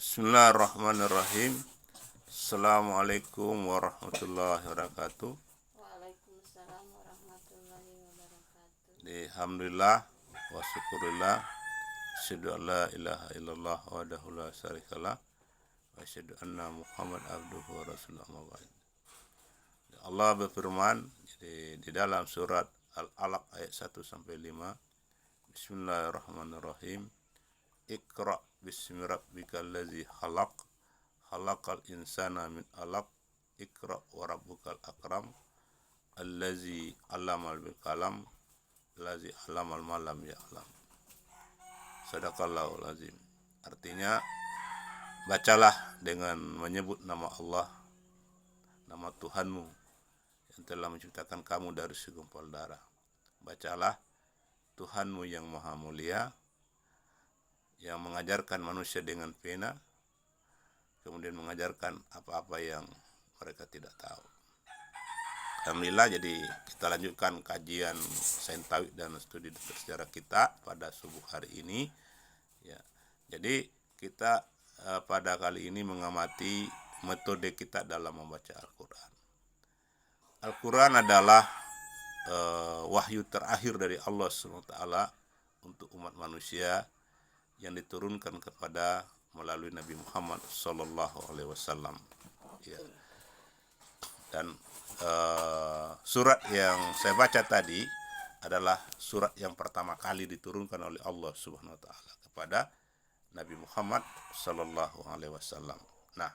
Bismillahirrahmanirrahim. Assalamualaikum warahmatullahi wabarakatuh. Waalaikumsalam warahmatullahi wabarakatuh. Alhamdulillah wa syukurillah. Asyhadu an la ilaha illallah wahdahu la syarikalah wa asyhadu anna Muhammad abduhu wa rasuluhu amma ba'd. Allah berfirman di dalam surat Al-Alaq ayat 1 sampai 5. Bismillahirrahmanirrahim. Iqra bismi rabbikal ladzi khalaq khalaqal insana min alaq iqra wa rabbukal akram allazi 'allamal bil qalam allazi 'allamal malam ya'lam. Sadaqallahul azim. Artinya, bacalah dengan menyebut nama Allah, nama Tuhanmu yang telah menciptakan kamu dari segumpal darah. Bacalah Tuhanmu yang maha mulia, yang mengajarkan manusia dengan pena, kemudian mengajarkan apa-apa yang mereka tidak tahu. Alhamdulillah, jadi kita lanjutkan kajian sains tauhid dan studi sejarah kita pada subuh hari ini. Ya, jadi kita pada kali ini mengamati metode kita dalam membaca Al-Quran. Al-Quran adalah wahyu terakhir dari Allah SWT untuk umat manusia yang diturunkan kepada melalui Nabi Muhammad SAW. Ya. Dan surat yang saya baca tadi adalah surat yang pertama kali diturunkan oleh Allah Subhanahu wa taala kepada Nabi Muhammad SAW. Nah,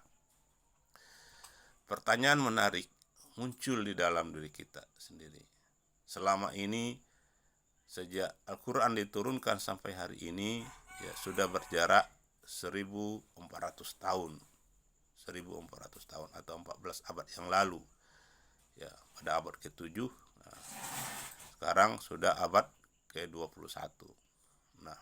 pertanyaan menarik muncul di dalam diri kita sendiri. Selama ini sejak Al-Quran diturunkan sampai hari ini, ya sudah berjarak 1400 tahun. 1400 tahun atau 14 abad yang lalu. Ya, pada abad ke-7. Nah, sekarang sudah abad ke-21. Nah,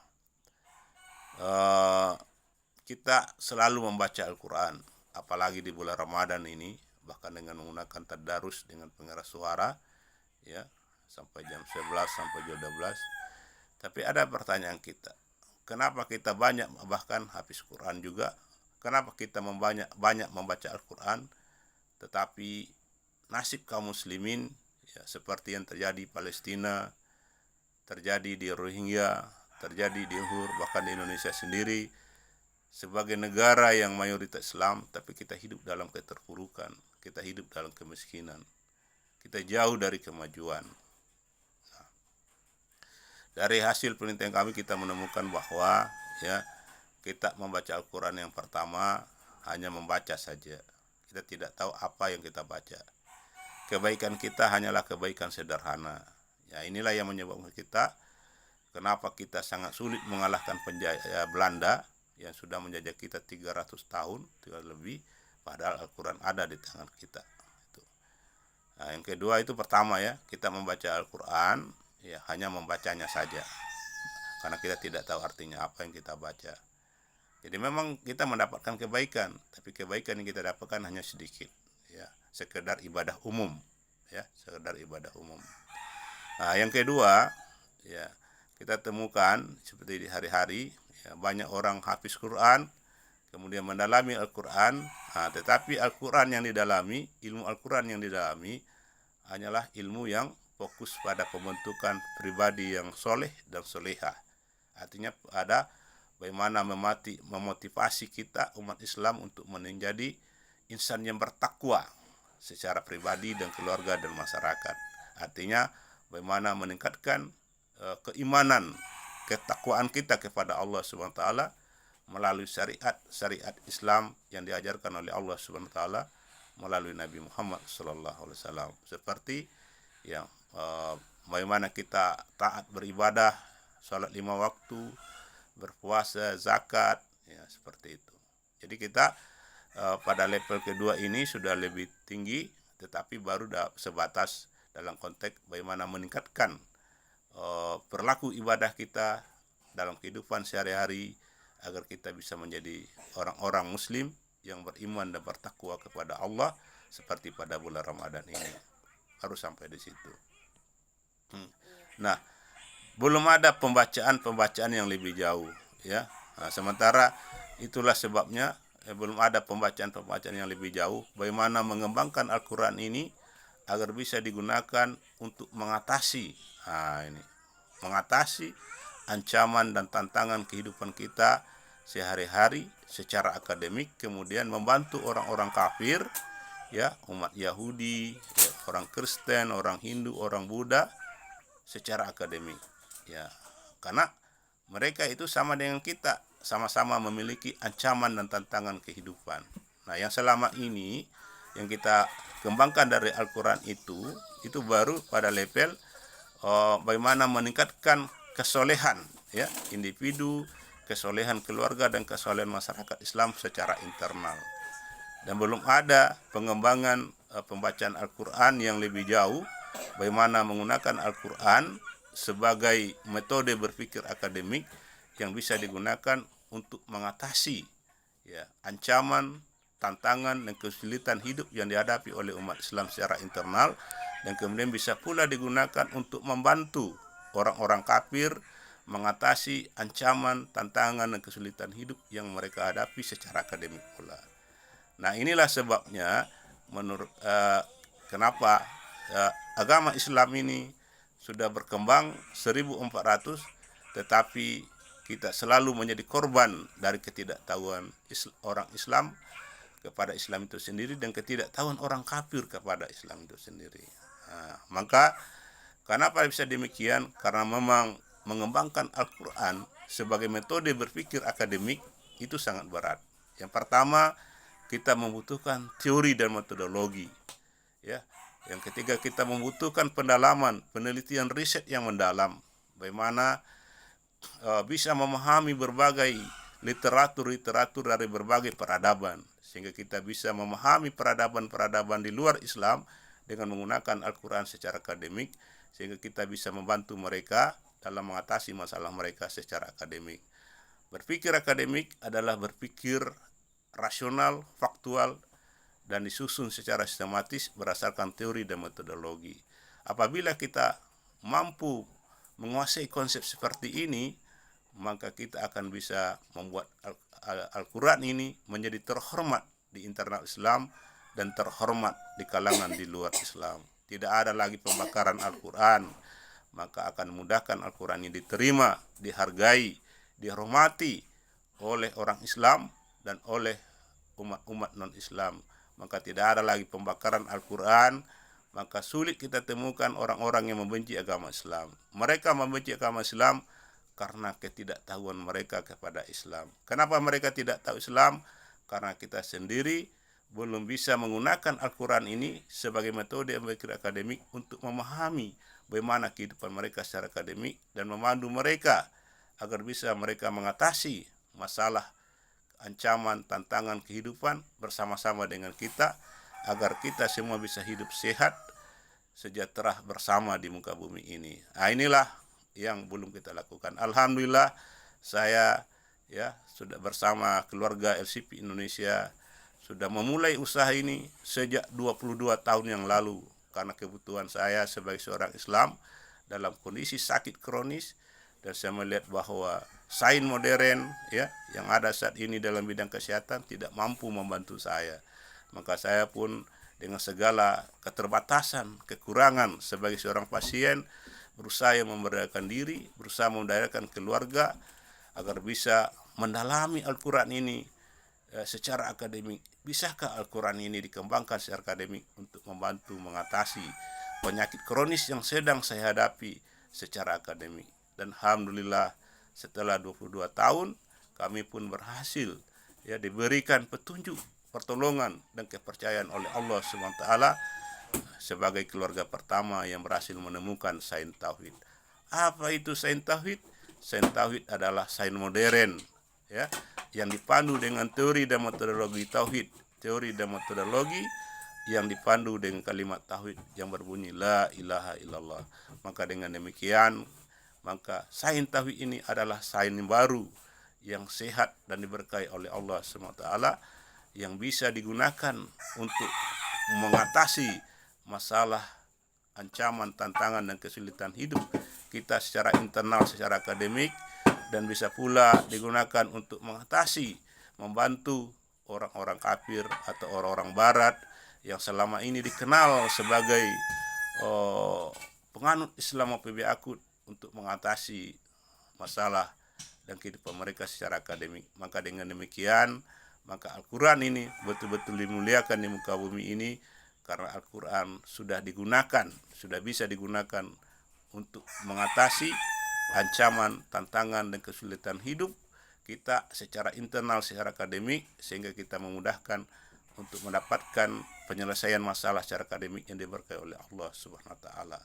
kita selalu membaca Al-Quran, apalagi di bulan Ramadan ini, bahkan dengan menggunakan tadarus dengan pengeras suara, ya, sampai jam 11 sampai jam 12. Tapi ada pertanyaan kita, kenapa kita banyak, bahkan habis Quran juga, kenapa kita banyak membaca Al-Quran, tetapi nasib kaum muslimin, ya, seperti yang terjadi di Palestina, terjadi di Rohingya, terjadi di Uyghur, bahkan di Indonesia sendiri, sebagai negara yang mayoritas Islam, tapi kita hidup dalam keterpurukan, kita hidup dalam kemiskinan, kita jauh dari kemajuan. Nah, dari hasil penelitian kami kita menemukan bahwa, ya, kita membaca Al-Quran yang pertama hanya membaca saja. Kita tidak tahu apa yang kita baca. Kebaikan kita hanyalah kebaikan sederhana. Ya, inilah yang menyebabkan kita, kenapa kita sangat sulit mengalahkan penjajah Belanda yang sudah menjajah kita 300 tahun, 3 lebih, padahal Al-Quran ada di tangan kita. Itu. Nah, yang kedua itu pertama, ya, kita membaca Al-Quran, ya, hanya membacanya saja. Karena kita tidak tahu artinya apa yang kita baca. Jadi memang kita mendapatkan kebaikan, tapi kebaikan yang kita dapatkan hanya sedikit, ya, sekedar ibadah umum, ya, sekedar ibadah umum. Nah, yang kedua, ya, kita temukan seperti di hari-hari, ya, banyak orang hafiz Quran, kemudian mendalami Al-Quran, tetapi Al-Quran yang didalami, ilmu Al-Quran yang didalami hanyalah ilmu yang fokus pada pembentukan pribadi yang soleh dan solehah. Artinya ada bagaimana memotivasi kita umat Islam untuk menjadi insan yang bertakwa secara pribadi dan keluarga dan masyarakat. Artinya bagaimana meningkatkan keimanan, ketakwaan kita kepada Allah Subhanahu wa taala melalui syariat Islam yang diajarkan oleh Allah Subhanahu wa taala melalui Nabi Muhammad sallallahu alaihi wasallam. Seperti yang bagaimana kita taat beribadah, salat 5 waktu, berpuasa, zakat, ya, seperti itu. Jadi kita pada level kedua ini sudah lebih tinggi, tetapi baru sebatas dalam konteks bagaimana meningkatkan perilaku ibadah kita dalam kehidupan sehari-hari agar kita bisa menjadi orang-orang muslim yang beriman dan bertakwa kepada Allah seperti pada bulan Ramadan ini. Harus sampai di situ. Nah, belum ada pembacaan yang lebih jauh, ya. Nah, sementara Itulah sebabnya belum ada pembacaan-pembacaan yang lebih jauh bagaimana mengembangkan Al-Quran ini agar bisa digunakan untuk mengatasi mengatasi ancaman dan tantangan kehidupan kita sehari-hari secara akademik, kemudian membantu orang-orang kafir, ya, umat Yahudi, ya, orang Kristen, orang Hindu, orang Buddha secara akademik, ya, karena mereka itu sama dengan kita, sama-sama memiliki ancaman dan tantangan kehidupan. Nah, yang selama ini yang kita kembangkan dari Al-Quran itu baru pada level bagaimana meningkatkan kesolehan, ya, individu, kesolehan keluarga, dan kesolehan masyarakat Islam secara internal. Dan belum ada pengembangan pembacaan Al-Quran yang lebih jauh, bagaimana menggunakan Al-Quran sebagai metode berpikir akademik yang bisa digunakan untuk mengatasi, ya, ancaman, tantangan, dan kesulitan hidup yang dihadapi oleh umat Islam secara internal, dan kemudian bisa pula digunakan untuk membantu orang-orang kafir mengatasi ancaman, tantangan, dan kesulitan hidup yang mereka hadapi secara akademik pula. Nah, inilah sebabnya menurut kenapa agama Islam ini sudah berkembang 1400, tetapi kita selalu menjadi korban dari ketidaktahuan orang Islam kepada Islam itu sendiri dan ketidaktahuan orang kafir kepada Islam itu sendiri. Maka kenapa bisa demikian? Karena memang mengembangkan Al-Quran sebagai metode berpikir akademik itu sangat berat. Yang pertama, kita membutuhkan teori dan metodologi, ya. Yang ketiga, kita membutuhkan pendalaman, penelitian, riset yang mendalam, bagaimana bisa memahami berbagai literatur dari berbagai peradaban, sehingga kita bisa memahami peradaban-peradaban di luar Islam dengan menggunakan Al-Quran secara akademik, sehingga kita bisa membantu mereka dalam mengatasi masalah mereka secara akademik. Berpikir akademik adalah berpikir rasional, faktual, dan disusun secara sistematis berdasarkan teori dan metodologi. Apabila kita mampu menguasai konsep seperti ini, maka kita akan bisa membuat Al-Quran ini menjadi terhormat di internal Islam dan terhormat di kalangan di luar Islam. Tidak ada lagi pembakaran Al-Quran, maka akan memudahkan Al-Quran ini diterima, dihargai, dihormati oleh orang Islam dan oleh umat non-Islam. Maka tidak ada lagi pembakaran Al-Quran, maka sulit kita temukan orang-orang yang membenci agama Islam. Mereka membenci agama Islam karena ketidaktahuan mereka kepada Islam. Kenapa mereka tidak tahu Islam? Karena kita sendiri belum bisa menggunakan Al-Quran ini sebagai metode berpikir akademik untuk memahami bagaimana kehidupan mereka secara akademik dan memandu mereka agar bisa mereka mengatasi masalah, ancaman, tantangan kehidupan bersama-sama dengan kita, agar kita semua bisa hidup sehat, sejahtera bersama di muka bumi ini. Nah, inilah yang belum kita lakukan. Alhamdulillah, saya sudah bersama keluarga LCP Indonesia sudah memulai usaha ini sejak 22 tahun yang lalu, karena kebutuhan saya sebagai seorang Islam dalam kondisi sakit kronis, dan saya melihat bahwa sains modern, yang ada saat ini dalam bidang kesehatan tidak mampu membantu saya. Maka saya pun dengan segala keterbatasan, kekurangan sebagai seorang pasien, berusaha memberdayakan diri, berusaha memberdayakan keluarga agar bisa mendalami Al-Quran ini secara akademik. Bisakah Al-Quran ini dikembangkan secara akademik untuk membantu mengatasi penyakit kronis yang sedang saya hadapi secara akademik? Dan alhamdulillah, setelah 22 tahun kami pun berhasil diberikan petunjuk, pertolongan, dan kepercayaan oleh Allah SWT sebagai keluarga pertama yang berhasil menemukan sains tauhid. Apa itu sains tauhid? Sains tauhid adalah sains modern, yang dipandu dengan teori dan metodologi tauhid, teori dan metodologi yang dipandu dengan kalimat tauhid yang berbunyi la ilaha illallah. Maka dengan demikian, maka sains tauhid ini adalah sains baru yang sehat dan diberkahi oleh Allah SWT, yang bisa digunakan untuk mengatasi masalah, ancaman, tantangan, dan kesulitan hidup kita secara internal, secara akademik, dan bisa pula digunakan untuk mengatasi membantu orang-orang kafir atau orang-orang barat yang selama ini dikenal sebagai penganut Islam PB Akut untuk mengatasi masalah dan kehidupan mereka secara akademik. Maka dengan demikian, maka Al-Quran ini betul-betul dimuliakan di muka bumi ini, karena Al-Quran sudah bisa digunakan untuk mengatasi ancaman, tantangan, dan kesulitan hidup kita secara internal, secara akademik, sehingga kita memudahkan untuk mendapatkan penyelesaian masalah secara akademik yang diberkahi oleh Allah Subhanahu wa taala.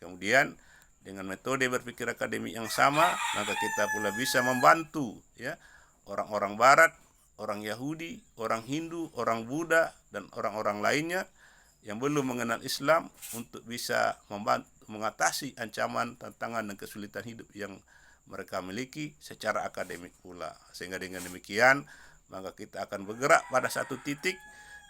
Kemudian dengan metode berpikir akademik yang sama, maka kita pula bisa membantu ya orang-orang barat, orang Yahudi, orang Hindu, orang Buddha, dan orang-orang lainnya yang belum mengenal Islam untuk bisa mengatasi ancaman, tantangan, dan kesulitan hidup yang mereka miliki secara akademik pula. Sehingga dengan demikian, maka kita akan bergerak pada satu titik,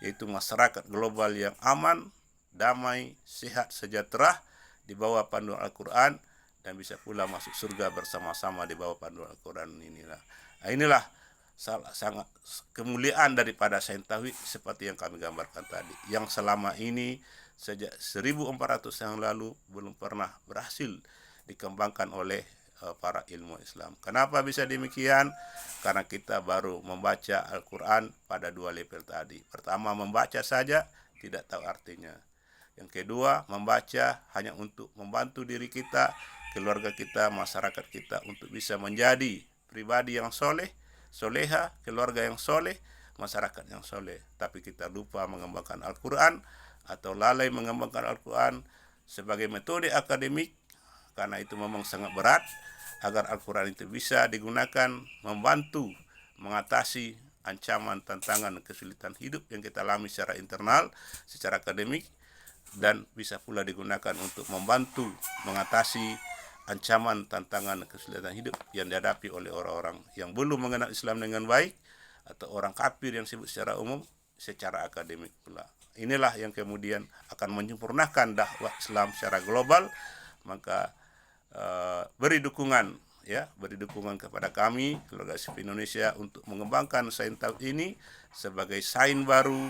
yaitu masyarakat global yang aman, damai, sehat, sejahtera di bawah panduan Al-Quran, dan bisa pula masuk surga bersama-sama di bawah panduan Al-Quran inilah. Inilah sangat kemuliaan daripada sains tauhid seperti yang kami gambarkan tadi, yang selama ini sejak 1400 yang lalu belum pernah berhasil dikembangkan oleh para ilmu Islam. Kenapa bisa demikian? Karena kita baru membaca Al-Quran pada 2 level tadi. Pertama, membaca saja tidak tahu artinya. Yang kedua, membaca hanya untuk membantu diri kita, keluarga kita, masyarakat kita untuk bisa menjadi pribadi yang soleh, soleha, keluarga yang soleh, masyarakat yang soleh. Tapi kita lupa mengembangkan Al-Quran atau lalai mengembangkan Al-Quran sebagai metode akademik, karena itu memang sangat berat, agar Al-Quran itu bisa digunakan membantu mengatasi ancaman, tantangan, kesulitan hidup yang kita alami secara internal, secara akademik, dan bisa pula digunakan untuk membantu mengatasi ancaman, tantangan, kesulitan hidup yang dihadapi oleh orang-orang yang belum mengenal Islam dengan baik, atau orang kafir yang disebut secara umum, secara akademik pula. Inilah yang kemudian akan menyempurnakan dakwah Islam secara global. Maka beri dukungan kepada kami keluarga SIP Indonesia untuk mengembangkan sains tauhid ini sebagai sains baru,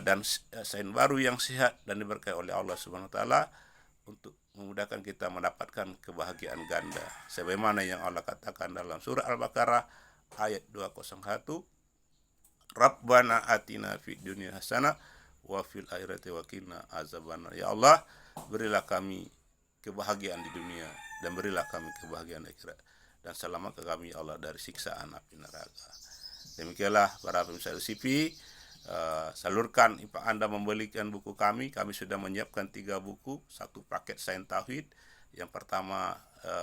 dan sains baru yang sehat dan diberkahi oleh Allah Subhanahu wa taala, untuk memudahkan kita mendapatkan kebahagiaan ganda sebagaimana yang Allah katakan dalam surah Al-Baqarah ayat 201, Rabbana atina fid dunya hasanah wa fil akhirati wa qina azabannar. Ya Allah, berilah kami kebahagiaan di dunia dan berilah kami kebahagiaan di akhirat, dan selamatkan kami Allah dari siksaan api neraka. Demikianlah para pemirsa LCP, salurkan jika Anda membelikan buku kami sudah menyiapkan 3 buku, 1 paket sains tauhid. Yang pertama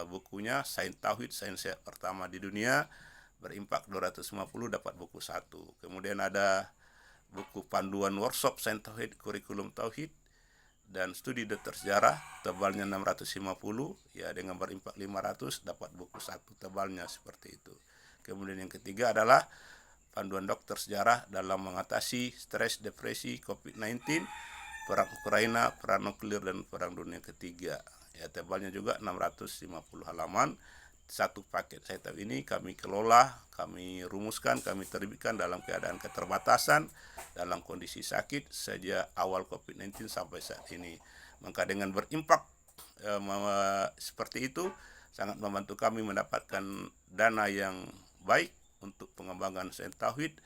bukunya Sains Tauhid, sains pertama di dunia, berimpak 250, dapat buku 1. Kemudian ada buku panduan workshop sains tauhid, kurikulum tauhid, dan studi dokter sejarah, tebalnya 650, ya dengan berimpak 500, dapat buku 1 tebalnya seperti itu. Kemudian yang ketiga adalah panduan dokter sejarah dalam mengatasi stres, depresi, COVID-19, perang Ukraina, perang nuklir, dan perang dunia ketiga. Ya, tebalnya juga 650 halaman. 1 paket sains tauhid ini kami kelola, kami rumuskan, kami terbitkan dalam keadaan keterbatasan, dalam kondisi sakit sejak awal COVID-19 sampai saat ini. Maka dengan berimpak seperti itu, sangat membantu kami mendapatkan dana yang baik untuk pengembangan sains tauhid,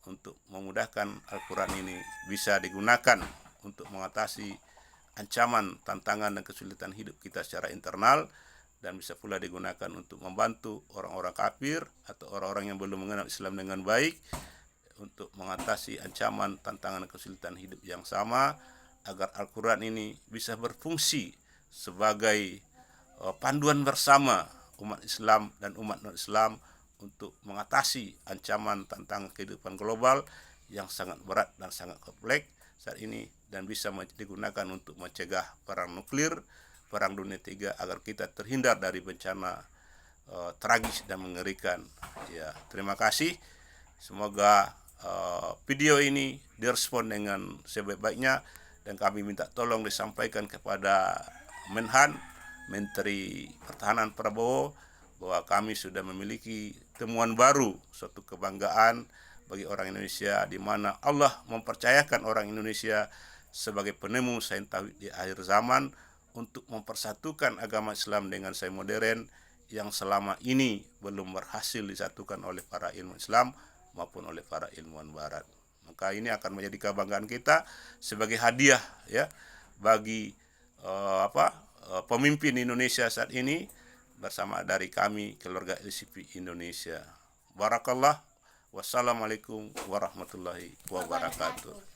untuk memudahkan Al-Quran ini bisa digunakan untuk mengatasi ancaman, tantangan, dan kesulitan hidup kita secara internal, dan bisa pula digunakan untuk membantu orang-orang kafir atau orang-orang yang belum mengenal Islam dengan baik, untuk mengatasi ancaman, tantangan, dan kesulitan hidup yang sama, agar Al-Quran ini bisa berfungsi sebagai panduan bersama umat Islam dan umat non-Islam untuk mengatasi ancaman, tantangan kehidupan global yang sangat berat dan sangat kompleks saat ini, dan bisa digunakan untuk mencegah perang nuklir, perang dunia 3, agar kita terhindar dari bencana tragis dan mengerikan. Ya, terima kasih. Semoga video ini direspon dengan sebaik-baiknya, dan kami minta tolong disampaikan kepada Menhan, Menteri Pertahanan Prabowo, bahwa kami sudah memiliki temuan baru, suatu kebanggaan bagi orang Indonesia, di mana Allah mempercayakan orang Indonesia sebagai penemu sains tauhid di akhir zaman untuk mempersatukan agama Islam dengan sains modern yang selama ini belum berhasil disatukan oleh para ilmu Islam maupun oleh para ilmuwan Barat. Maka ini akan menjadi kebanggaan kita sebagai hadiah ya bagi pemimpin Indonesia saat ini bersama dari kami keluarga LCP Indonesia. Barakallah. Wassalamualaikum warahmatullahi wabarakatuh.